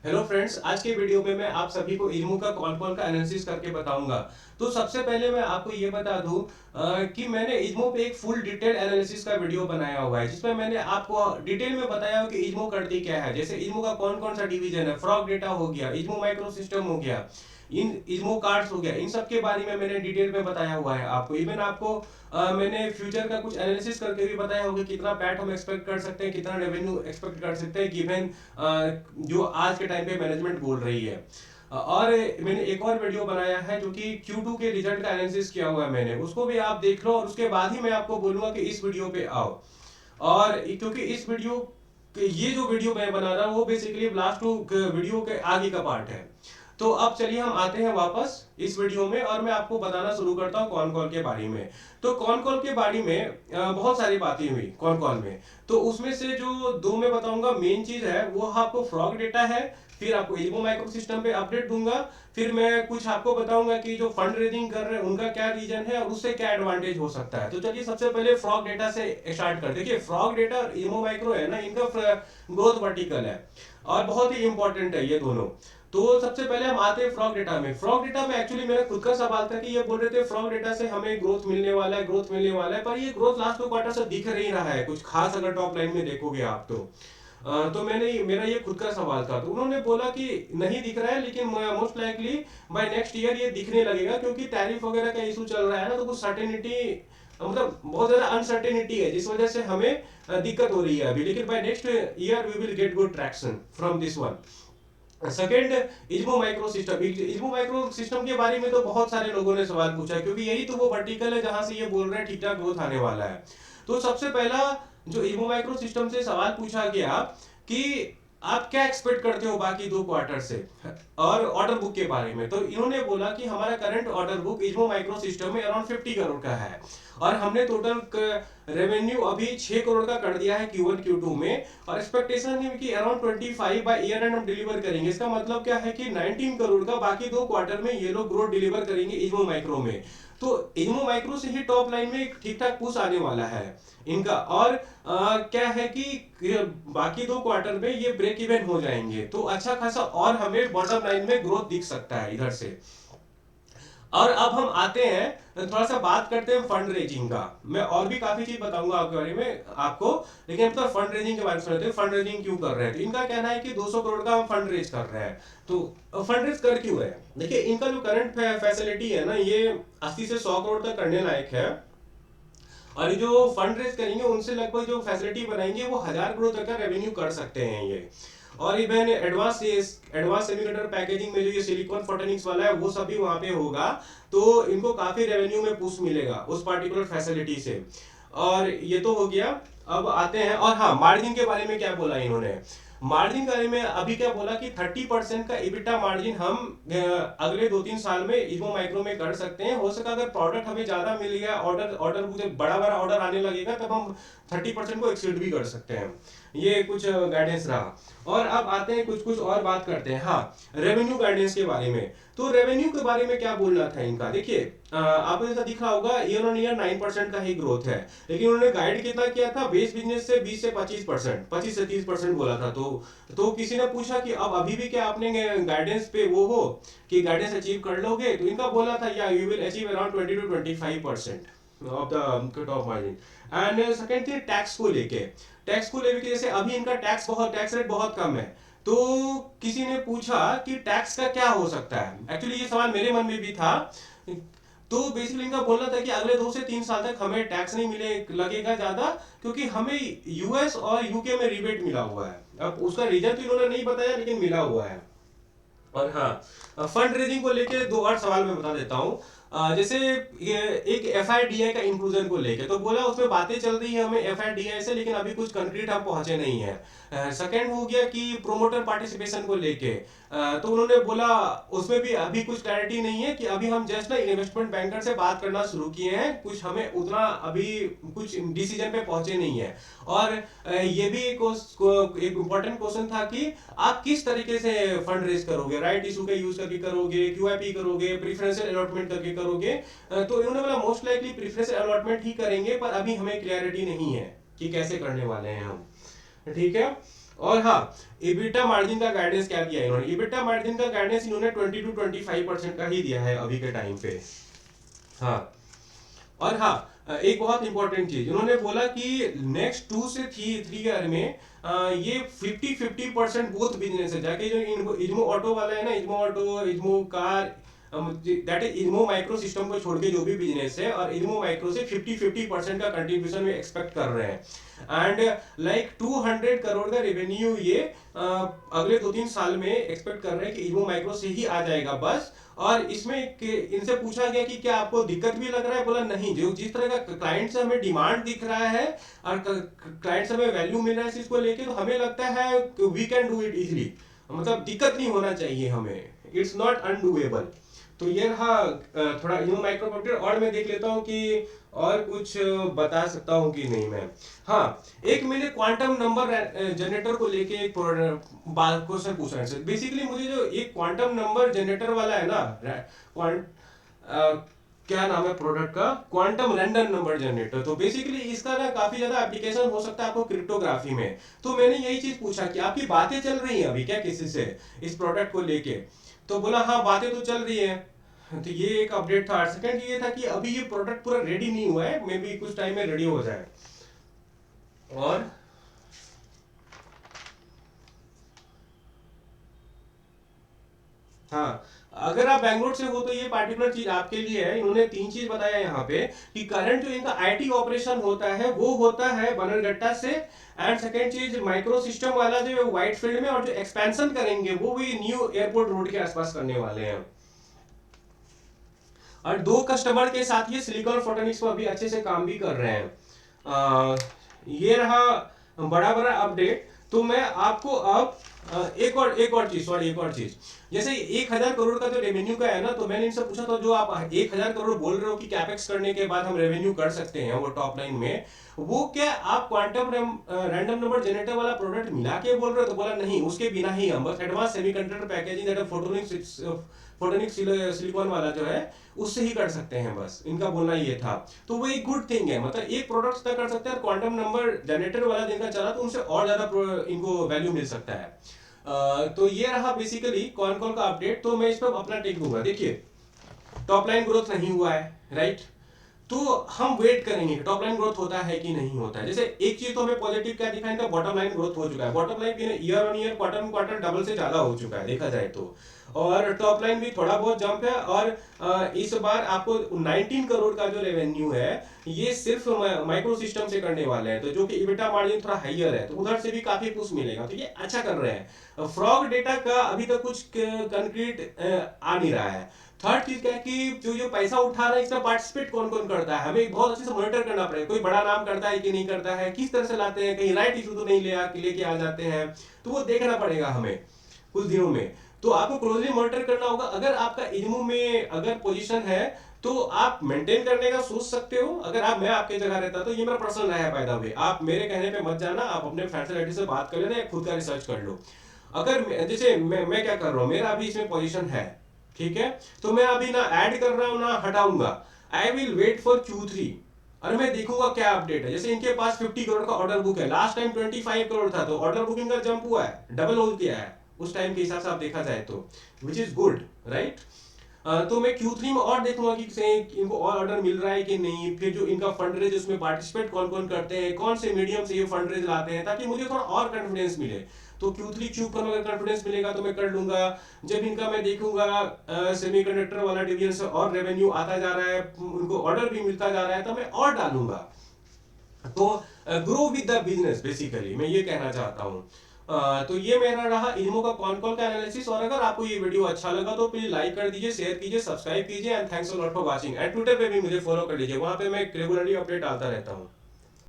Hello friends, आज के video में मैं आप सभी को इल्मू का कॉल कॉल का एनालिसिस करके बताऊंगा। तो सबसे पहले मैं आपको ये बता दूं कि मैंने इल्मू पे एक फुल डिटेल एनालिसिस का वीडियो बनाया हुआ है, जिसमें मैंने आपको डिटेल में बताया हो कि इल्मू करती क्या है। जैसे इल्मू का कौन कौन सा डिवीजन है, फ्रॉग डेटा हो गया, इल्मू माइक्रो सिस्टम हो गया, इन इल्मू कार्ड्स हो गया, इन सब के बारे में मैंने डिटेल में बताया हुआ है आपको। इवन आपको मैंने फ्यूचर का कुछ एनालिसिस करके भी बताया होगा कितना पैट हम एक्सपेक्ट कर सकते हैं, कितना रेवेन्यू एक्सपेक्ट कर सकते हैं गिवन जो आज के टाइम पे मैनेजमेंट बोल रही है। और मैंने एक और वीडियो बनाया है जो कि Q2 के रिजल्ट का एनालिसिस किया हुआ है मैंने, उसको भी आप देख लो और उसके बाद ही मैं आपको बोलूंगा कि इस वीडियो पे आओ। और क्योंकि इस वीडियो ये जो वीडियो मैं बना रहा हूँ वो बेसिकली लास्ट टू वीडियो के आगे का पार्ट है। तो अब चलिए हम आते हैं वापस इस वीडियो में और मैं आपको बताना शुरू करता हूँ कॉन कॉल के बारे में। तो कॉन कॉल के बारे में बहुत सारी बातें हुई कॉन कॉल में। तो उसमें से जो दो मैं बताऊंगा मेन चीज है वो आपको फ्रॉग डेटा है, फिर आपको इल्मो माइक्रो सिस्टम पे अपडेट दूंगा, फिर मैं कुछ आपको बताऊंगा कि जो फंड रेजिंग कर रहे हैं उनका क्या रीजन है और उससे क्या एडवांटेज हो सकता है। तो चलिए सबसे पहले फ्रॉग डेटा से स्टार्ट कर। देखिए फ्रॉग डेटा और इल्मो माइक्रो है ना, इनका ग्रोथ वर्टिकल है और बहुत ही इंपॉर्टेंट है ये दोनों। तो सबसे पहले हम आते हैं फ्रॉग डेटा में। फ्रॉग डेटा में एक्चुअली मेरा खुद का सवाल था कि ये बोल रहे थे फ्रॉग डेटा से हमें ग्रोथ मिलने वाला है, ग्रोथ मिलने वाला है, पर ये ग्रोथ लास्ट 2 क्वार्टर से दिख नहीं रहा है कुछ खास अगर टॉप लाइन में देखोगे आप तो। तो मैंने मेरा ये खुद का सवाल था, तो उन्होंने बोला कि नहीं दिख रहा है लेकिन most likely by next year ये दिखने लगेगा, क्योंकि टैरिफ वगैरह का इशू चल रहा है ना, तो कुछ सर्टेनिटी मतलब बहुत ज्यादा अनसर्टेनिटी है जिस वजह से हमें दिक्कत हो रही है अभी, लेकिन by next year we will get good traction from this one. Second, Izmo micro system. Izmo micro system के बारे में तो बहुत सारे लोगों ने सवाल पूछा है, क्योंकि यही तो वो वर्टिकल है जहां से ये बोल रहे हैं ठीक ठाक ग्रोथ आने वाला है। तो सबसे पहला जो इज्मो माइक्रो सिस्टम से सवाल पूछा गया कि आप क्या एक्सपेक्ट करते हो बाकी 2 क्वार्टर से और ऑर्डर बुक के बारे में। तो इन्होंने बोला कि हमारा current order book Izmo micro system में अराउंड 50 करोड़ का है और हमने टोटल रेवेन्यू अभी 6 करोड़ का कर दिया है Q1 Q2 में, और एक्सपेक्टेशन है कि अराउंड 25 बाय ईयर एंड हम डिलीवर करेंगे। इसका मतलब क्या है कि 19 करोड़ का बाकी 2 क्वार्टर में ये लोग ग्रोथ डिलीवर करेंगे इज्मो माइक्रो में। तो इज्मो माइक्रो से ही टॉप लाइन में ठीक ठाक पुश आने वाला है इनका। और क्या है कि बाकी 2 क्वार्टर में ये ब्रेक इवन हो जाएंगे, तो अच्छा खासा और हमें बॉटम लाइन में ग्रोथ दिख सकता है इधर से। और अब हम आते हैं थोड़ा सा बात करते हैं फंड रेजिंग का। मैं और भी काफी चीज बताऊंगा आपके बारे में आपको, लेकिन अब तो फंड रेजिंग के बारे में सुनते हैं फंड रेजिंग क्यों कर रहे हैं। तो इनका कहना है कि 200 करोड़ का हम फंड रेज कर रहे हैं। तो फंड रेज कर क्यों रहे हैं, देखिए इनका जो करंट फैसिलिटी है ना, ये 80 से 100 करोड़ तक करने लायक है। और जो फंड रेज करेंगे उनसे लगभग जो फैसिलिटी बनाएंगे वो 1000 करोड़ तक का रेवेन्यू कर सकते हैं ये। और इवन एडवांस सेमीकंडक्टर पैकेजिंग में जो ये सिलिकॉन फोटोनिक्स वाला है वो सभी वहां पे होगा। तो इनको काफी रेवेन्यू में पुश मिलेगा उस पार्टिकुलर फैसिलिटी से। और ये तो हो गया। अब आते हैं, और हाँ मार्जिन के बारे में क्या बोला इन्होंने। मार्जिन के बारे में अभी क्या बोला कि 30% का इबिटा मार्जिन हम अगले 2-3 साल में इज्मो माइक्रो में कर सकते हैं। हो सका अगर प्रोडक्ट हमें ज्यादा मिल गया, ऑर्डर ऑर्डर मुझे बड़ा बड़ा ऑर्डर आने लगेगा, तब हम 30% को एक्सीड भी कर सकते हैं। ये कुछ गाइडेंस रहा। और अब आते हैं कुछ कुछ और बात करते हैं, हाँ रेवेन्यू गाइडेंस के बारे में। तो रेवेन्यू के बारे में क्या बोलना था इनका, देखिए आपको जैसा दिख रहा होगा ईयर ऑन ईयर 9% का ही ग्रोथ है, लेकिन उन्होंने गाइड कितना किया था, बेस बिजनेस से 20 से 25%, 25 से 30% बोला था। तो किसी ने पूछा कि अब अभी भी क्या आपने गाइडेंस पे वो हो कि गाइडेंस अचीव कर लोगे। तो इनका बोला था या you will achieve around 20 to 25% of the cut off margin. And second thing, tax को लेके जैसे अभी इनका टैक्स रेट बहुत कम है। तो किसी ने पूछा कि टैक्स का क्या हो सकता है, एक्चुअली ये सवाल मेरे मन में भी था। तो बेसिकली इनका बोलना था कि अगले 2 से 3 साल तक हमें टैक्स नहीं मिले लगेगा ज्यादा, क्योंकि हमें यूएस और यूके में रिबेट मिला हुआ है। अब उसका रीजन तो इन्होंने नहीं बताया लेकिन मिला हुआ है। और हाँ, फंड रेजिंग को लेके दो और सवाल मैं बता देता हूँ। जैसे ये एक एफआईडीआई का इंक्लूजन को लेके तो बोला उसमें बातें चल रही है हमें एफआईडीआई से, लेकिन अभी कुछ कंक्रीट हम पहुंचे नहीं है। सेकंड हो गया कि प्रोमोटर पार्टिसिपेशन को लेके तो उन्होंने बोला उसमें भी अभी कुछ क्लैरिटी नहीं है, कि अभी हम जस्ट ना इन्वेस्टमेंट बैंकर से बात करना शुरू किए हैं, कुछ हमें उतना अभी कुछ डिसीजन पे पहुंचे नहीं है। और ये भी एक इम्पोर्टेंट क्वेश्चन था कि आप किस तरीके से फंड रेज करोगे, राइट इशू का यूज करके करोगे, क्यूआईपी करोगे, प्रेफरेंशियल अलॉटमेंट करके करोगे। तो इन्होंने बोला मोस्ट लाइकली प्रेफरेंशियल अलॉटमेंट ही करेंगे, पर अभी हमें क्लैरिटी नहीं है कि कैसे करने वाले हैं हम। ठीक है। और हाँ, EBITDA मार्जिन का गाइडेंस क्या दिया है इन्होंने? EBITDA मार्जिन का गाइडेंस इन्होंने 20 to 25% का ही दिया है अभी के टाइम पे। हाँ, और हाँ, एक बहुत इंपॉर्टेंट चीज इन्होंने बोला कि नेक्स्ट 2 से 3 ईयर में ये 50-50% बोथ बिजनेस है, जाके जो इज्मो ऑटो वाला है ना, Izmo auto, Izmo car, that is Izmo micro system को छोड़ के जो भी बिजनेस है, और इज्मो माइक्रो से 50-50% का कंट्रीब्यूशन में एक्सपेक्ट कर रहे हैं। एंड लाइक 200 करोड़ का रेवेन्यू ये अगले 2-3 साल में एक्सपेक्ट कर रहे हैं कि इज्मो माइक्रो से ही आ जाएगा बस। और इसमें इनसे पूछा गया कि क्या आपको दिक्कत भी लग रहा है, बोला नहीं, जो जिस तरह का क्लाइंट से हमें डिमांड दिख रहा है और क्लाइंट से हमें वैल्यू मिल रहा है इस चीज को लेके, तो हमें लगता है we can do it easily, मतलब दिक्कत नहीं होना चाहिए हमें, इट्स नॉट अनडूएबल। तो ये रहा थोड़ा इनो माइक्रो कंप्यूटर। और मैं देख लेता हूँ कि और कुछ बता सकता हूँ कि नहीं मैं। हाँ, एक मैंने क्वांटम नंबर जनरेटर को लेके एक बात क्वेश्चन पूछना है। बेसिकली मुझे जो एक क्वांटम नंबर जनरेटर वाला है ना, क्वांट क्या नाम है प्रोडक्ट का, क्वांटम रैंडम नंबर जनरेटर, तो बेसिकली इसका ना काफी ज्यादा एप्लीकेशन हो सकता है आपको क्रिप्टोग्राफी में। तो मैंने यही चीज पूछा कि आपकी बातें चल रही हैं अभी क्या किसी से इस प्रोडक्ट को लेके? तो बोला हाँ, बातें तो चल रही है। तो ये एक अपडेट था। सेकंड ये था कि अभी ये प्रोडक्ट पूरा रेडी नहीं हुआ है, मे बी कुछ टाइम में रेडी हो जाए। और हाँ, अगर आप बैंगलोर से हो तो ये पार्टिकुलर चीज आपके लिए है। इन्होंने 3 चीज बताया यहाँ पे कि करंट जो इनका आईटी ऑपरेशन होता है वो होता है बनरघट्टा से। एंड सेकंड चीज, माइक्रो सिस्टम वाला जो व्हाइट फील्ड में, और जो एक्सपेंशन करेंगे वो भी न्यू एयरपोर्ट रोड के आसपास करने वाले हैं। और 2 कस्टमर के साथ ये सिलिकॉन फोटोनिक्स पर अभी अच्छे से काम भी कर रहे हैं। ये रहा बड़ा बड़ा अपडेट। तो मैं आपको अब एक और चीज, सॉरी, एक और चीज। जैसे 1,000 करोड़ का जो रेवेन्यू का है ना, तो मैंने इनसे पूछा था जो आप 1,000 करोड़ बोल रहे हो कि कैपेक्स करने के बाद हम रेवेन्यू कर सकते हैं वो टॉप लाइन में, वो क्या आप क्वांटम रैंडम नंबर जनरेटर वाला प्रोडक्ट मिला के बोल रहे हो? तो बोला नहीं, उसके बिना ही हम बस advance semiconductor packaging that photonic silicon वाला जो है उससे ही कर सकते हैं, बस इनका बोलना ये था। तो वो एक गुड थिंग है, मतलब एक प्रोडक्ट तक कर सकते हैं, और क्वांटम नंबर जनरेटर वाला जिनका चला तो उनसे और ज्यादा इनको वैल्यू मिल सकता है। तो ये रहा बेसिकली कॉन कॉल का अपडेट। तो मैं इस पर अपना टेक दूंगा। देखिए, टॉप लाइन ग्रोथ नहीं हुआ है, राइट? तो हम वेट करेंगे टॉप लाइन ग्रोथ होता है कि नहीं होता है। जैसे एक चीज तो हमें पॉजिटिव क्या दिखा, इनका बॉटम लाइन ग्रोथ हो चुका है। बॉटम लाइन भी year on year, quarter on quarter double से ज्यादा हो चुका है देखा जाए तो। और टॉप लाइन भी थोड़ा बहुत जंप है। और इस बार आपको 19 करोड़ का जो रेवेन्यू है ये सिर्फ माइक्रो सिस्टम से करने वाले हैं, तो जो कि इबिटा मार्जिन थोड़ा हाइयर है, तो उधर से भी काफी पुश मिलेगा। तो ये अच्छा कर रहे हैं। फ्रॉग डेटा का अभी तक कुछ कंक्रीट आ नहीं रहा है। थर्ड चीज क्या है कि जो पैसा उठा रहा है इसमें पार्टिसिपेट कौन कौन करता है, हमें बहुत अच्छे से मॉनिटर करना पड़ेगा। कोई बड़ा नाम करता है कि नहीं करता है, किस तरह से लाते हैं, कहीं राइट इशू तो नहीं लेके आ जाते हैं, तो वो देखना पड़ेगा हमें कुछ दिनों में। तो आपको क्लोजली मॉनिटर करना होगा। अगर आपका इल्मू में अगर पोजीशन है तो आप मेंटेन करने का सोच सकते हो। अगर मैं आपके जगह रहता तो ये मेरा पर्सनल राय है, बाय द वे, आप मेरे कहने पे मत जाना, आप अपने फैसिलिटी से बात कर लेना या खुद का रिसर्च कर लो। अगर जैसे मैं क्या कर रहा हूँ, मेरा अभी इसमें पोजीशन है, ठीक है, तो मैं अभी ना ऐड कर रहा हूँ ना हटाऊंगा। I will wait for Q3 और मैं देखूंगा क्या अपडेट है। जैसे इनके पास 50 करोड़ का ऑर्डर बुक है, लास्ट टाइम 25 करोड़ था, तो ऑर्डर बुकिंग का जंप हुआ है, डबल हो गया है उस टाइम के हिसाब से आप देखा जाए तो, विच इज गुड, राइट? तो मैं Q3 में और देखूंगा कि इनको और ऑर्डर मिल रहा है कि नहीं, फिर जो इनका फंड रेज उसमें पार्टिसिपेट कौन कौन करते हैं, कौन से मीडियम से ये फंड रेज लाते हैं, ताकि मुझे थोड़ा और कॉन्फिडेंस मिले। तो Q3 Q पर अगर कॉन्फिडेंस मिलेगा तो मैं कर लूंगा। जब इनका मैं देखूंगा सेमीकंडक्टर वाला डिवीजन से और रेवेन्यू आता जा रहा है, उनको ऑर्डर भी मिलता जा रहा है, तो मैं और डालूंगा। तो grow with the business, basically मैं ये कहना चाहता हूँ। तो ये मेरा रहा इल्मो का कॉन कॉल का एनालिसिस। और अगर आपको ये वीडियो अच्छा लगा तो प्लीज लाइक कर दीजिए, शेयर कीजिए, सब्सक्राइब कीजिए, and thanks a lot for watching. And Twitter पे भी मुझे फॉलो कर लीजिए, वहां पे मैं रेगुलरली अपडेट आता रहता हूँ।